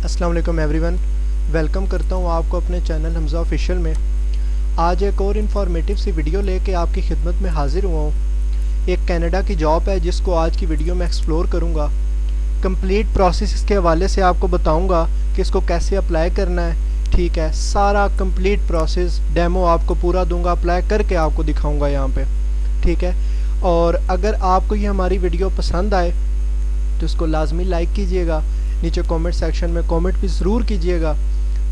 अस्सलाम वालेकुम everyone, welcome करता हूँ आपको अपने चैनल हमज़ा ऑफिशियल में। आज एक और इन्फॉर्मेटिव सी वीडियो लेके आपकी खिदमत में हाजिर हुआ हूँ। एक कनाडा की जॉब है जिसको आज की वीडियो में एक्सप्लोर करूँगा। कंप्लीट प्रोसेस इसके हवाले से आपको बताऊँगा कि इसको कैसे अप्लाई करना है। ठीक है, सारा कंप्लीट प्रोसेस डेमो आपको पूरा दूँगा, अप्लाई करके आपको दिखाऊँगा यहाँ पर। ठीक है, और अगर आपको ये हमारी वीडियो पसंद आए तो इसको लाजमी लाइक कीजिएगा, नीचे कमेंट सेक्शन में कमेंट भी ज़रूर कीजिएगा।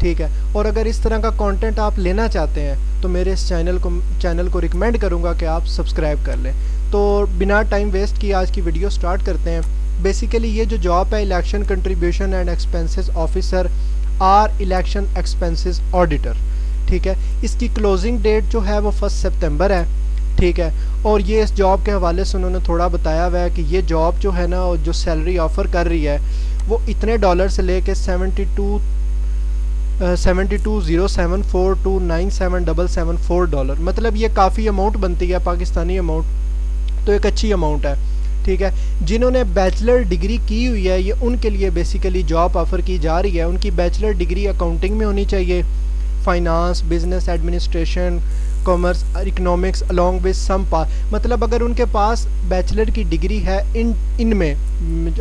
ठीक है, और अगर इस तरह का कंटेंट आप लेना चाहते हैं तो मेरे इस चैनल को रिकमेंड करूंगा कि आप सब्सक्राइब कर लें। तो बिना टाइम वेस्ट किए आज की वीडियो स्टार्ट करते हैं। बेसिकली ये जो जॉब है election contribution and expenses officer or election expenses auditor. ठीक है, इसकी क्लोजिंग डेट जो है वो 1 सितंबर है। ठीक है, और ये इस जॉब के हवाले से उन्होंने थोड़ा बताया हुआ है कि ये जॉब जो है ना, जो सैलरी ऑफ़र कर रही है वो इतने डॉलर से लेके 72,074 to 97,774 डॉलर, मतलब ये काफ़ी अमाउंट बनती है पाकिस्तानी अमाउंट, तो एक अच्छी अमाउंट है। ठीक है, जिन्होंने बैचलर डिग्री की हुई है ये उनके लिए बेसिकली जॉब ऑफ़र की जा रही है। उनकी बैचलर डिग्री अकाउंटिंग में होनी चाहिए, finance, business administration, commerce, economics along with some मतलब अगर उनके पास बैचलर की डिग्री है इनमें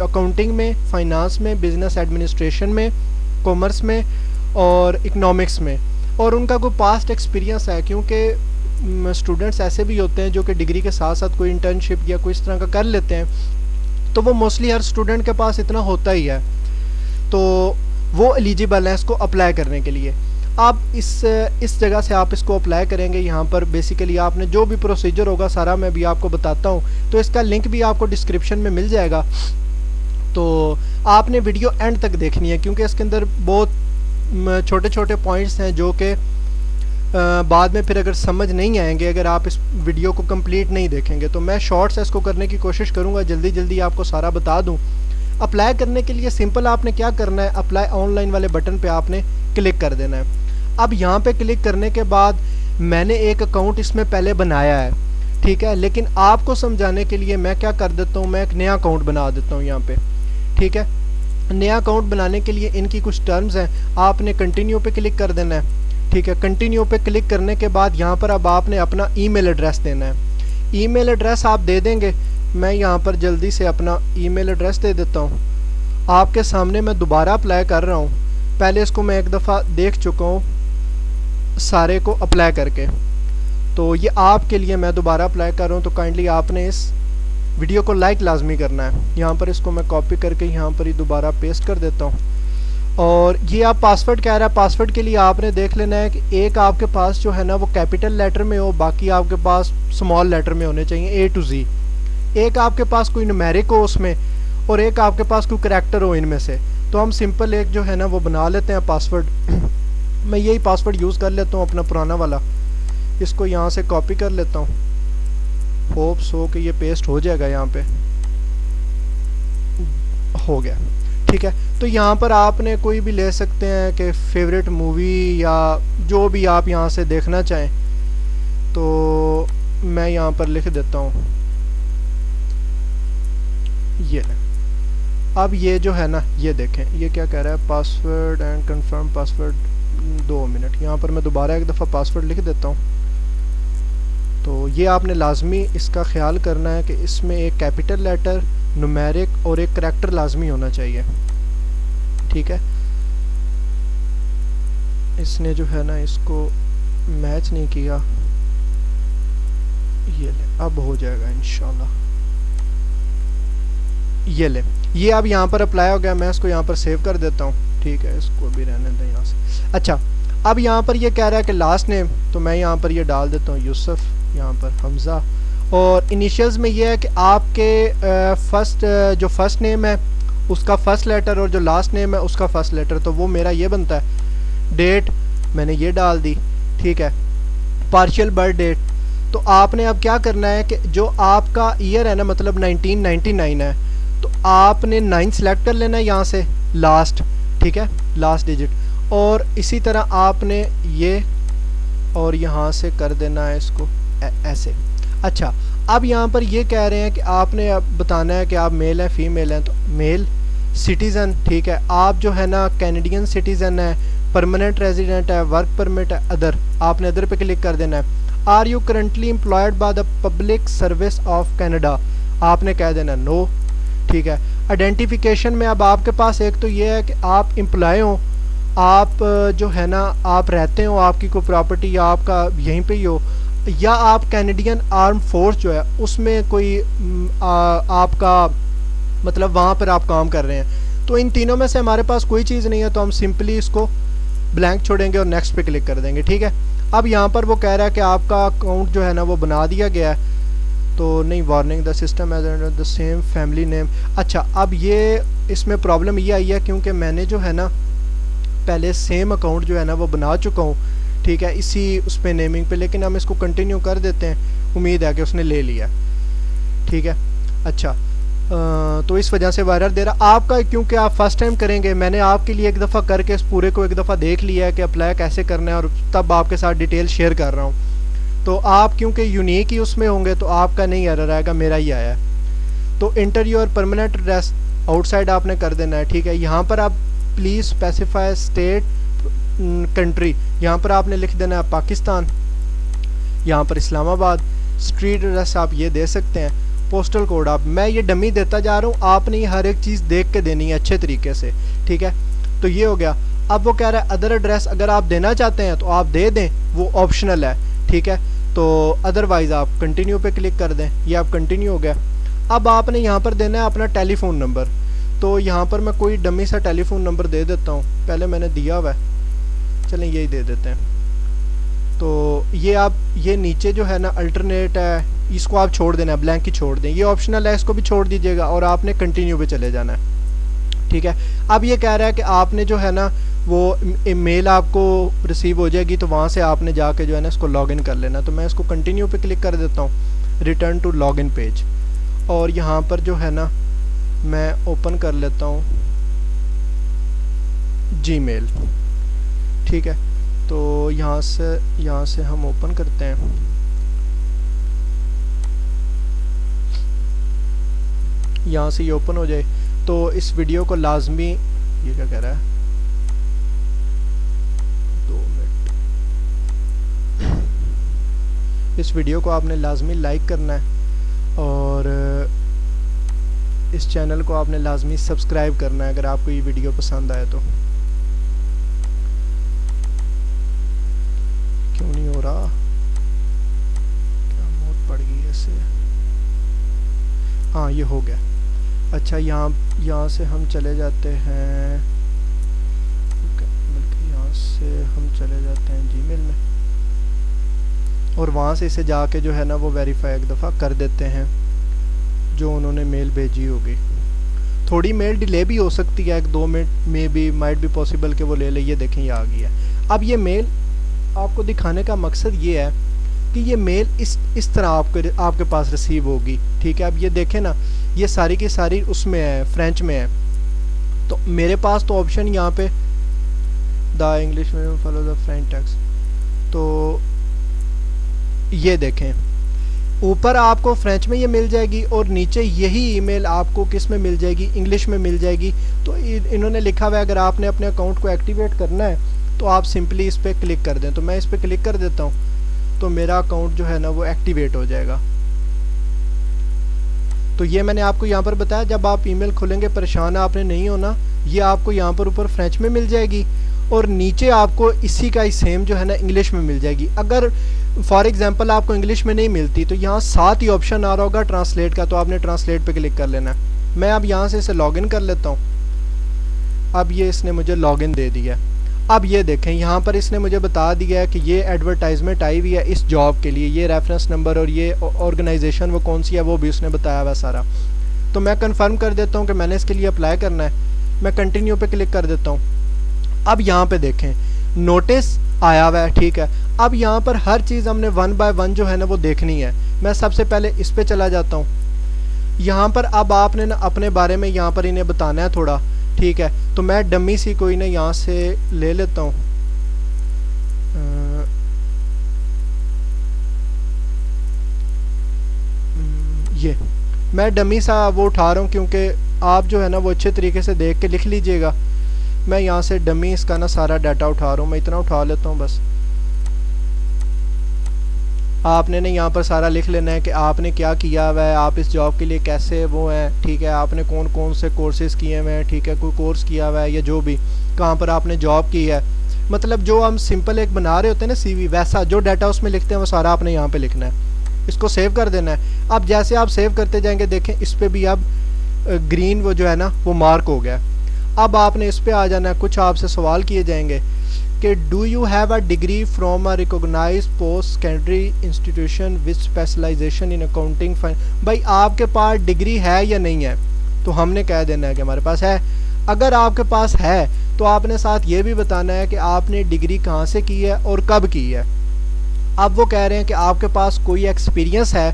अकाउंटिंग में, फाइनेंस में, बिजनेस एडमिनिस्ट्रेशन में, कॉमर्स में और इकोनॉमिक्स में, और उनका कोई पास्ट एक्सपीरियंस है, क्योंकि स्टूडेंट्स ऐसे भी होते हैं जो कि डिग्री के साथ साथ कोई इंटर्नशिप या कोई इस तरह का कर लेते हैं, तो वो मोस्टली हर स्टूडेंट के पास इतना होता ही है, तो वो एलिजिबल है इसको अप्लाई करने के लिए। आप इस जगह से आप इसको अप्लाई करेंगे। यहाँ पर बेसिकली आपने जो भी प्रोसीजर होगा सारा मैं भी आपको बताता हूँ, तो इसका लिंक भी आपको डिस्क्रिप्शन में मिल जाएगा। तो आपने वीडियो एंड तक देखनी है क्योंकि इसके अंदर बहुत छोटे छोटे पॉइंट्स हैं जो कि बाद में फिर अगर समझ नहीं आएंगे अगर आप इस वीडियो को कंप्लीट नहीं देखेंगे। तो मैं शॉर्ट्स इसको करने की कोशिश करूँगा, जल्दी जल्दी आपको सारा बता दूँ। अप्लाई करने के लिए सिंपल आपने क्या करना है, अप्लाई ऑनलाइन वाले बटन पे आपने क्लिक कर देना है। अब यहाँ पे क्लिक करने के बाद मैंने एक अकाउंट इसमें पहले बनाया है, ठीक है, लेकिन आपको समझाने के लिए मैं क्या कर देता हूँ, मैं एक नया अकाउंट बना देता हूँ यहाँ पे। ठीक है, नया अकाउंट बनाने के लिए इनकी कुछ टर्म्स हैं, आपने कंटिन्यू पे क्लिक कर देना है। ठीक है, कंटिन्यू पे क्लिक करने के बाद यहाँ पर अब आपने अपना ईमेल एड्रेस देना है। ईमेल एड्रेस आप दे देंगे, मैं यहाँ पर जल्दी से अपना ईमेल एड्रेस दे देता हूँ। आपके सामने मैं दोबारा अप्लाई कर रहा हूँ, पहले इसको मैं एक दफ़ा देख चुका हूँ सारे को अप्लाई करके, तो ये आपके लिए मैं दोबारा अप्लाई कर रहा हूँ। तो काइंडली आपने इस वीडियो को लाइक लाजमी करना है। यहाँ पर इसको मैं कॉपी करके यहाँ पर ही दोबारा पेस्ट कर देता हूँ। और ये आप पासवर्ड कह रहा है, पासवर्ड के लिए आपने देख लेना है कि एक आपके पास जो है ना वो कैपिटल लेटर में हो, बाकी आपके पास स्मॉल लेटर में होने चाहिए A to Z। एक आपके पास कोई न्यूमेरिक हो उसमें और एक आपके पास कोई करैक्टर हो इनमें से। तो हम सिंपल एक जो है ना वो बना लेते हैं पासवर्ड। मैं यही पासवर्ड यूज़ कर लेता हूँ अपना पुराना वाला, इसको यहाँ से कॉपी कर लेता हूँ। होप्स हो कि ये पेस्ट हो जाएगा, यहाँ पे हो गया। ठीक है, तो यहाँ पर आपने कोई भी ले सकते हैं कि फेवरेट मूवी या जो भी आप यहाँ से देखना चाहें, तो मैं यहाँ पर लिख देता हूँ ये। अब ये जो है ना ये देखें ये क्या कह रहा है, password and confirm password 2 minute. यहाँ पर मैं दोबारा एक दफ़ा पासवर्ड लिख देता हूँ। तो ये आपने लाजमी इसका ख्याल करना है कि इसमें एक कैपिटल लेटर, न्यूमेरिक और एक करैक्टर लाजमी होना चाहिए। ठीक है, इसने जो है ना इसको मैच नहीं किया, ये ले अब हो जाएगा इंशाल्लाह। ये ले, ये अब यहाँ पर अप्लाई हो गया, मैं इसको यहाँ पर सेव कर देता हूँ। ठीक है, इसको भी रहने दें यहाँ से। अच्छा, अब यहाँ पर ये कह रहा है कि लास्ट नेम, तो मैं यहाँ पर ये डाल देता हूँ यूसुफ, यहाँ पर हमज़ा, और इनिशियल्स में ये है कि आपके जो फर्स्ट नेम है उसका फर्स्ट लेटर और जो लास्ट नेम है उसका फर्स्ट लेटर, तो वो मेरा ये बनता है। डेट मैंने ये डाल दी। ठीक है, पार्शियल बर्थ डेट, तो आपने अब क्या करना है कि जो आपका ईयर है ना, मतलब 1999 है, तो आपने 9 सेलेक्ट कर लेना है यहाँ से लास्ट। ठीक है, लास्ट डिजिट, और इसी तरह आपने ये और यहाँ से कर देना है इसको ऐसे। अच्छा, अब यहाँ पर ये कह रहे हैं कि आपने अब बताना है कि आप मेल हैं फीमेल हैं, तो मेल सिटीज़न, ठीक है, आप जो है ना कैनेडियन सिटीज़न है, परमानेंट रेजिडेंट है, वर्क परमिट है, अदर, आपने अदर पे क्लिक कर देना है। Are you currently employed by the public service of Canada, आपने कह देना नो, ठीक है। आइडेंटिफिकेशन में अब आपके पास एक तो ये है कि आप एम्प्लॉय हो, आप जो है ना आप रहते हो, आपकी कोई प्रॉपर्टी या आपका यहीं पे ही हो, या आप कैनेडियन आर्म फोर्स जो है उसमें कोई आपका मतलब वहाँ पर आप काम कर रहे हैं। तो इन तीनों में से हमारे पास कोई चीज़ नहीं है, तो हम सिंपली इसको ब्लैंक छोड़ेंगे और नेक्स्ट पे क्लिक कर देंगे, ठीक है। अब यहाँ पर वो कह रहा है कि आपका अकाउंट जो है ना वो बना दिया गया है, तो नहीं, warning the system as the same family name. अच्छा, अब ये इसमें प्रॉब्लम ये आई है क्योंकि मैंने जो है ना पहले सेम अकाउंट जो है ना वो बना चुका हूँ, ठीक है, इसी उस पर नेमिंग पे, लेकिन हम इसको कंटिन्यू कर देते हैं, उम्मीद है कि उसने ले लिया, ठीक है। अच्छा, तो इस वजह से वायरर दे रहा आपका, क्योंकि आप फर्स्ट टाइम करेंगे, मैंने आपके लिए एक दफ़ा करके इस पूरे को एक दफ़ा देख लिया है कि अप्लाई कैसे करना है, और तब आपके साथ डिटेल शेयर कर रहा हूँ। तो आप क्योंकि यूनिक ही उसमें होंगे तो आपका नहीं एरर आएगा, मेरा ही आया है। तो inter your permanent address outside आपने कर देना है, ठीक है। यहाँ पर आप प्लीज़ स्पेसिफाई स्टेट कंट्री, यहाँ पर आपने लिख देना है पाकिस्तान, यहाँ पर इस्लामाबाद, स्ट्रीट एड्रेस आप ये दे सकते हैं, पोस्टल कोड आप, मैं ये डमी देता जा रहा हूँ, आपने ये हर एक चीज़ देख के देनी है अच्छे तरीके से, ठीक है। तो ये हो गया। अब वो कह रहा है अदर एड्रेस अगर आप देना चाहते हैं तो आप दे दें, वो ऑप्शनल है, ठीक है। तो अदरवाइज़ आप कंटिन्यू पे क्लिक कर दें, ये आप कंटिन्यू हो गया। अब आपने यहाँ पर देना है अपना टेलीफोन नंबर, तो यहाँ पर मैं कोई डमी सा टेलीफोन नंबर दे देता हूँ, पहले मैंने दिया हुआ है, चलें यही दे देते हैं। तो ये आप ये नीचे जो है ना अल्टरनेट है, इसको आप छोड़ देना, ब्लैंक ही छोड़ दें, ये ऑप्शनल है, इसको भी छोड़ दीजिएगा और आपने कंटिन्यू पे चले जाना है, ठीक है। अब ये कह रहा है कि आपने जो है ना वो मेल आपको रिसीव हो जाएगी, तो वहाँ से आपने जाके जो है ना इसको लॉगिन कर लेना। तो मैं इसको कंटिन्यू पे क्लिक कर देता हूँ, रिटर्न टू लॉगिन पेज, और यहाँ पर जो है ना मैं ओपन कर लेता हूँ जीमेल, ठीक है। तो यहाँ से हम ओपन करते हैं, यहाँ से ये ओपन हो जाए। तो इस वीडियो को लाजमी, ये क्या कह रहा है, 2 मिनट, इस वीडियो को आपने लाजमी लाइक करना है और इस चैनल को आपने लाजमी सब्सक्राइब करना है अगर आपको ये वीडियो पसंद आए तो। क्यों नहीं हो रहा, क्या मौत पड़ गई ऐसे, हाँ ये हो गया। अच्छा, यहाँ से हम चले जाते हैं, बल्कि यहाँ से हम चले जाते हैं जीमेल में, और वहाँ से इसे जाके जो है ना वो वेरीफाई एक दफ़ा कर देते हैं जो उन्होंने मेल भेजी होगी। थोड़ी मेल डिले भी हो सकती है, 1-2 मिनट में भी माइट भी पॉसिबल कि वो ले ले। ये देखें ये आ गया। अब ये मेल आपको दिखाने का मकसद ये है कि ये मेल इस तरह आपके पास रिसीव होगी, ठीक है। अब ये देखें ना, ये सारी की सारी उसमें है, फ्रेंच में है। तो मेरे पास तो ऑप्शन यहाँ पे द इंग्लिश में फॉलो द फ्रेंच टेक्स्ट, तो ये देखें ऊपर आपको फ्रेंच में ये मिल जाएगी और नीचे यही ईमेल आपको किस में मिल जाएगी, इंग्लिश में मिल जाएगी। तो इन्होंने लिखा हुआ है अगर आपने अपने अकाउंट को एक्टिवेट करना है तो आप सिंपली इस पर क्लिक कर दें। तो मैं इस पर क्लिक कर देता हूँ, तो मेरा अकाउंट जो है ना वो एक्टिवेट हो जाएगा। तो ये मैंने आपको यहाँ पर बताया, जब आप ईमेल खोलेंगे परेशान आपने नहीं होना, ये आपको यहाँ पर ऊपर फ्रेंच में मिल जाएगी और नीचे आपको इसी का ही सेम जो है ना इंग्लिश में मिल जाएगी। अगर फॉर एग्जांपल आपको इंग्लिश में नहीं मिलती तो यहाँ साथ ही ऑप्शन आ रहा होगा ट्रांसलेट का, तो आपने ट्रांसलेट पे क्लिक कर लेना है। मैं अब यहाँ से इसे लॉगिन कर लेता हूँ। अब ये इसने मुझे लॉगिन दे दिया। अब ये देखें यहाँ पर इसने मुझे बता दिया है कि ये एडवर्टाइजमेंट आई हुई है इस जॉब के लिए, ये रेफरेंस नंबर और ये ऑर्गेनाइजेशन वो कौन सी है वो भी उसने बताया हुआ सारा। तो मैं कंफर्म कर देता हूँ कि मैंने इसके लिए अप्लाई करना है। मैं कंटिन्यू पे क्लिक कर देता हूँ। अब यहाँ पे देखें नोटिस आया हुआ है, ठीक है। अब यहाँ पर हर चीज़ हमने 1 बाय 1 जो है ना वो देखनी है। मैं सबसे पहले इस पे चला जाता हूँ। यहाँ पर अब आपने ना अपने बारे में यहाँ पर इन्हें बताना है थोड़ा, ठीक है। तो मैं डमी सी कोई ना यहाँ से ले लेता हूँ। ये मैं डमी सा वो उठा रहा हूँ क्योंकि आप जो है ना वो अच्छे तरीके से देख के लिख लीजिएगा। मैं यहाँ से डमी इसका ना सारा डाटा उठा रहा हूँ, मैं इतना उठा लेता हूँ बस। आपने ना यहाँ पर सारा लिख लेना है कि आपने क्या किया हुआ है, आप इस जॉब के लिए कैसे वो हैं, ठीक है, आपने कौन कौन से कोर्सेज़ किए हुए हैं, ठीक है, कोई कोर्स किया हुआ है या जो भी, कहाँ पर आपने जॉब की है, मतलब जो हम सिंपल एक बना रहे होते हैं ना सीवी, वैसा जो डाटा उसमें लिखते हैं वो सारा आपने यहाँ पे लिखना है। इसको सेव कर देना है। अब जैसे आप सेव करते जाएंगे देखें इस पर भी अब ग्रीन वो जो है ना वो मार्क हो गया। अब आपने इस पर आ जाना है। कुछ आपसे सवाल किए जाएंगे कि do you have a degree from a recognised post secondary institution with specialisation in accounting भाई आपके पास डिग्री है या नहीं है, तो हमने कह देना है कि हमारे पास है। अगर आपके पास है तो आपने साथ ये भी बताना है कि आपने डिग्री कहाँ से की है और कब की है। अब वो कह रहे हैं कि आपके पास कोई एक्सपीरियंस है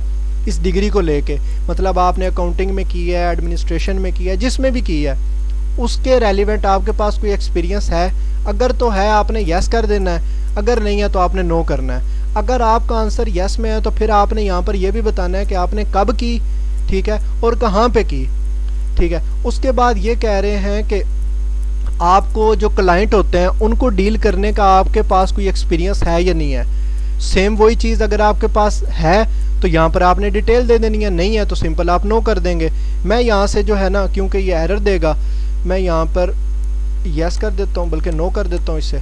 इस डिग्री को लेके, मतलब आपने अकाउंटिंग में की है, एडमिनिस्ट्रेशन में की है, जिसमें भी की है उसके रेलिवेंट आपके पास कोई एक्सपीरियंस है। अगर तो है आपने यस कर देना है, अगर नहीं है तो आपने नो करना है। अगर आपका आंसर यस में है तो फिर आपने यहाँ पर यह भी बताना है कि आपने कब की, ठीक है, और कहाँ पे की, ठीक है। उसके बाद ये कह रहे हैं कि आपको जो क्लाइंट होते हैं उनको डील करने का आपके पास कोई एक्सपीरियंस है या नहीं है। सेम वही चीज़ अगर आपके पास है तो यहाँ पर आपने डिटेल दे देनी है, नहीं है तो सिंपल आप नो कर देंगे। मैं यहाँ से जो है ना, क्योंकि ये एरर देगा, मैं यहाँ पर यस कर देता हूँ, बल्कि नो कर देता हूँ इससे,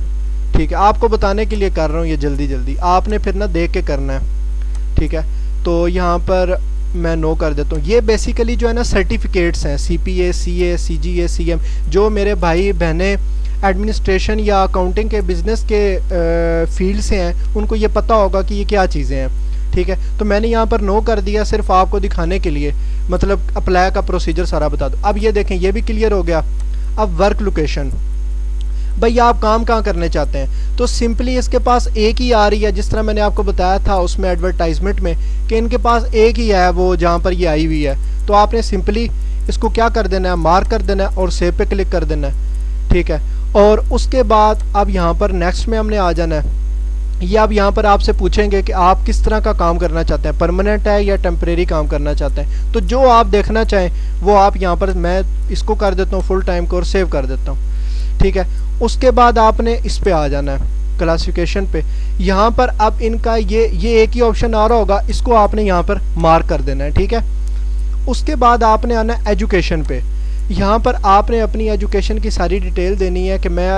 ठीक है। आपको बताने के लिए कर रहा हूँ ये जल्दी जल्दी, आपने फिर ना देख के करना है, ठीक है। तो यहाँ पर मैं नो कर देता हूँ। ये बेसिकली जो है ना सर्टिफिकेट्स हैं, CPA, CA, CGA, CM, जो मेरे भाई बहनें एडमिनिस्ट्रेशन या अकाउंटिंग के बिज़नेस के फील्ड से हैं उनको ये पता होगा कि ये क्या चीज़ें हैं, ठीक है। तो मैंने यहाँ पर नो कर दिया सिर्फ आपको दिखाने के लिए, मतलब अप्लाई का प्रोसीजर सारा बता दो। अब ये देखें ये भी क्लियर हो गया। अब वर्क लोकेशन, भाई आप काम कहाँ करने चाहते हैं, तो सिंपली इसके पास एक ही आ रही है, जिस तरह मैंने आपको बताया था उसमें एडवर्टाइजमेंट में कि इनके पास एक ही है वो जहाँ पर ये आई हुई है। तो आपने सिंपली इसको क्या कर देना है, मार्क कर देना है और सेव पे क्लिक कर देना है, ठीक है। और उसके बाद अब यहाँ पर नेक्स्ट में हमने आ जाना है। ये अब यहाँ पर आपसे पूछेंगे कि आप किस तरह का काम करना चाहते हैं, परमानेंट है या टेम्परेरी काम करना चाहते हैं। तो जो आप देखना चाहें वो आप यहाँ पर, मैं इसको कर देता हूँ फुल टाइम को और सेव कर देता हूँ, ठीक है। उसके बाद आपने इस पे आ जाना है क्लासिफिकेशन पे। यहाँ पर अब इनका ये एक ही ऑप्शन आ रहा होगा, इसको आपने यहाँ पर मार्क कर देना है, ठीक है। उसके बाद आपने आना है एजुकेशन पे। यहाँ पर आपने अपनी एजुकेशन की सारी डिटेल देनी है कि मैं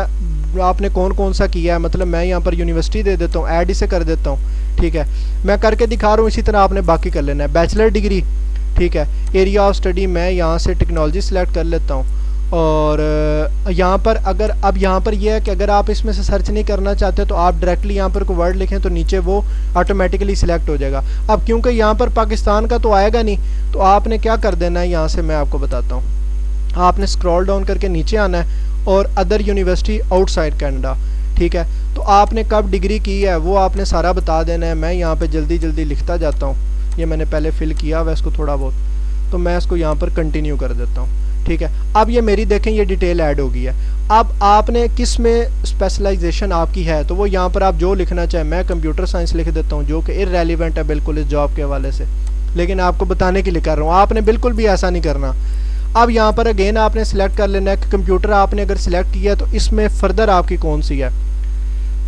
आपने कौन कौन सा किया है, मतलब मैं यहाँ पर यूनिवर्सिटी दे देता हूँ, ऐड इसे कर देता हूँ, ठीक है। मैं करके दिखा रहा हूँ, इसी तरह आपने बाकी कर लेना है। बैचलर डिग्री, ठीक है। एरिया ऑफ स्टडी मैं यहाँ से टेक्नोलॉजी सेलेक्ट कर लेता हूँ। और यहाँ पर अगर अब यहाँ पर यह है कि अगर आप इसमें से सर्च नहीं करना चाहते तो आप डायरेक्टली यहाँ पर कोई वर्ड लिखें तो नीचे वो ऑटोमेटिकली सिलेक्ट हो जाएगा। अब क्योंकि यहाँ पर पाकिस्तान का तो आएगा नहीं, तो आपने क्या कर देना है, यहाँ से मैं आपको बताता हूँ। आपने स्क्रॉल डाउन करके नीचे आना है और अदर यूनिवर्सिटी आउटसाइड कनाडा, ठीक है। तो आपने कब डिग्री की है वो आपने सारा बता देना है। मैं यहाँ पे जल्दी जल्दी लिखता जाता हूँ, ये मैंने पहले फिल किया हुआ इसको थोड़ा बहुत, तो मैं इसको यहाँ पर कंटिन्यू कर देता हूँ, ठीक है। अब ये मेरी देखें ये डिटेल ऐड हो गई है। अब आपने किस में स्पेशलाइजेशन आपकी है, तो वो यहाँ पर आप जो लिखना चाहें, मैं कंप्यूटर साइंस लिख देता हूँ जो कि इररेलेवेंट है बिल्कुल इस जॉब के हवाले से, लेकिन आपको बताने के लिए कर रहा हूँ, आपने बिल्कुल भी ऐसा नहीं करना। अब यहाँ पर अगेन आपने सिलेक्ट कर लेना है कि कंप्यूटर आपने अगर सिलेक्ट किया तो इसमें फर्दर आपकी कौन सी है।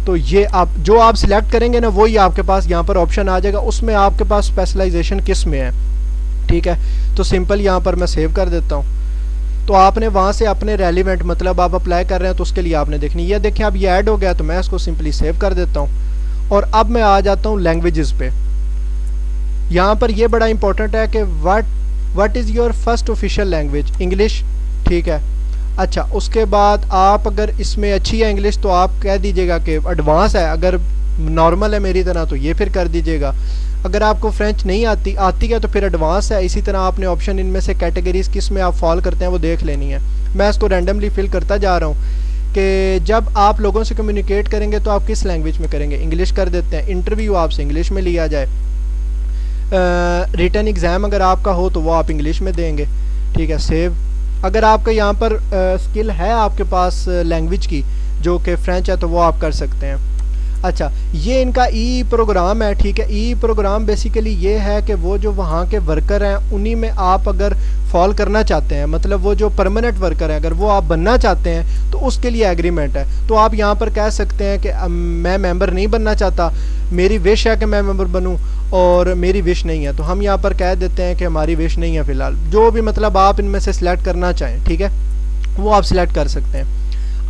तो ये आप जो आप सिलेक्ट करेंगे ना वही आपके पास यहाँ पर ऑप्शन आ जाएगा, उसमें आपके पास स्पेशलाइजेशन किस में है, ठीक है। तो सिंपल यहाँ पर मैं सेव कर देता हूँ। तो आपने वहाँ से अपने रेलिवेंट, मतलब आप अप्लाई कर रहे हैं तो उसके लिए आपने देखनी, ये देखें अब ये ऐड हो गया, तो मैं इसको सिंपली सेव कर देता हूँ। और अब मैं आ जाता हूँ लैंग्वेजेस पे। यहाँ पर ये बड़ा इंपॉर्टेंट है कि what is your first official language, English, ठीक है। अच्छा, उसके बाद आप अगर इसमें अच्छी है इंग्लिश तो आप कह दीजिएगा कि एडवांस है, अगर नॉर्मल है मेरी तरह तो ये फिर कर दीजिएगा। अगर आपको फ्रेंच नहीं आती है तो फिर एडवांस है। इसी तरह आपने ऑप्शन इनमें से कैटेगरीज किस में आप फॉल करते हैं वो देख लेनी है। मैं इसको रैंडमली फिल करता जा रहा हूँ कि जब आप लोगों से कम्युनिकेट करेंगे तो आप किस लैंग्वेज में करेंगे, इंग्लिश कर देते हैं। इंटरव्यू आपसे इंग्लिश में लिया जाए, रिटन एग्ज़ाम अगर आपका हो तो वो आप इंग्लिश में देंगे, ठीक है। सेव। अगर आपका यहाँ पर स्किल है आपके पास लैंग्वेज की जो कि फ्रेंच है तो वो आप कर सकते हैं। अच्छा, ये इनका ई प्रोग्राम है, ठीक है। ई प्रोग्राम बेसिकली ये है कि वो जो वहाँ के वर्कर हैं उन्हीं में आप अगर फॉल करना चाहते हैं, मतलब वो जो परमानेंट वर्कर है अगर वो आप बनना चाहते हैं तो उसके लिए एग्रीमेंट है। तो आप यहाँ पर कह सकते हैं कि मैं मेंबर नहीं बनना चाहता, मेरी विश है कि मैं मेंबर बनूं और मेरी विश नहीं है, तो हम यहाँ पर कह देते हैं कि हमारी विश नहीं है फ़िलहाल। जो भी मतलब आप इनमें से सिलेक्ट करना चाहें, ठीक है, वो आप सिलेक्ट कर सकते हैं।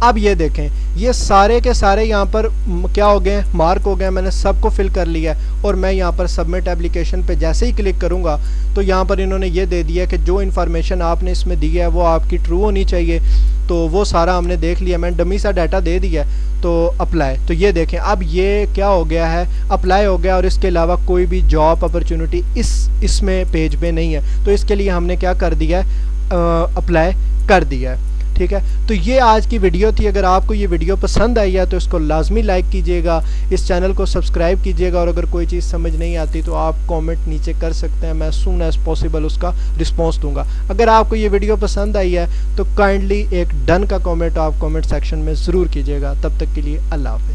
अब ये देखें, ये सारे के सारे यहाँ पर क्या हो गए, मार्क हो गए, मैंने सबको फिल कर लिया है। और मैं यहाँ पर सबमिट एप्लीकेशन पे जैसे ही क्लिक करूँगा तो यहाँ पर इन्होंने ये दे दिया कि जो इन्फॉर्मेशन आपने इसमें दी है वो आपकी ट्रू होनी चाहिए। तो वो सारा हमने देख लिया, मैंने डमी सा डाटा दे दिया। तो अप्लाई, तो ये देखें अब ये क्या हो गया है, अप्लाई हो गया और इसके अलावा कोई भी जॉब अपॉर्चुनिटी इसमें पेज पे नहीं है। तो इसके लिए हमने क्या कर दिया है, अप्लाई कर दिया है। ठीक है, तो ये आज की वीडियो थी। अगर आपको ये वीडियो पसंद आई है तो इसको लाजमी लाइक कीजिएगा, इस चैनल को सब्सक्राइब कीजिएगा और अगर कोई चीज़ समझ नहीं आती तो आप कमेंट नीचे कर सकते हैं, मैं सून एज पॉसिबल उसका रिस्पॉन्स दूंगा। अगर आपको ये वीडियो पसंद आई है तो काइंडली एक डन का कमेंट आप कमेंट सेक्शन में ज़रूर कीजिएगा। तब तक के लिए अल्लाह हाफ़िज़।